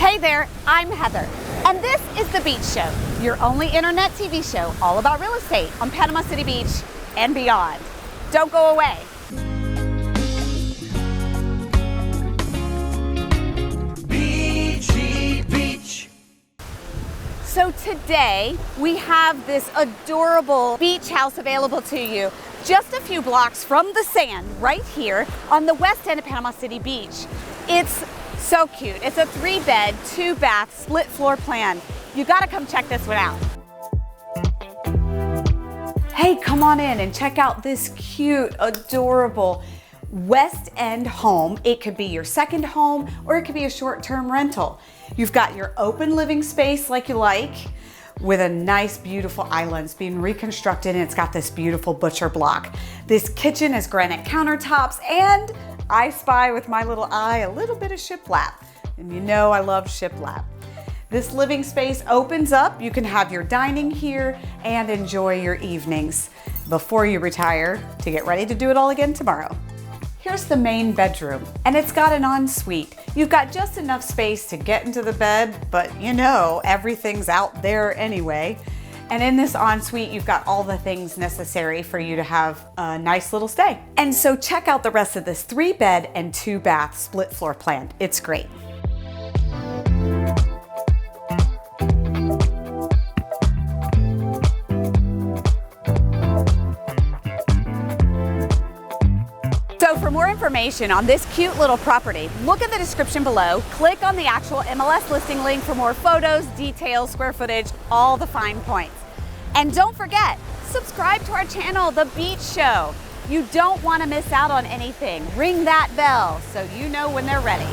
Hey there, I'm Heather, and this is The Beach Show, your only internet TV show all about real estate on Panama City Beach and beyond. Don't go away. Beachy Beach. So today we have this adorable beach house available to you just a few blocks from the sand right here on the west end of Panama City Beach. It's so cute. It's a 3-bed, 2-bath, split floor plan. You gotta come check this one out. Hey, come on in and check out this cute, adorable West End home. It could be your second home or it could be a short-term rental. You've got your open living space like you like with a nice, beautiful island. It's being reconstructed and it's got this beautiful butcher block. This kitchen has granite countertops and I spy with my little eye a little bit of shiplap. And you know I love shiplap. This living space opens up. You can have your dining here and enjoy your evenings before you retire to get ready to do it all again tomorrow. Here's the main bedroom, and it's got an ensuite. You've got just enough space to get into the bed, but you know, everything's out there anyway. And in this ensuite, you've got all the things necessary for you to have a nice little stay. And so check out the rest of this 3-bed and 2-bath split floor plan. It's great. So for more information on this cute little property, look at the description below, click on the actual MLS listing link for more photos, details, square footage, all the fine points. And don't forget, subscribe to our channel, The Beach Show. You don't want to miss out on anything. Ring that bell so you know when they're ready.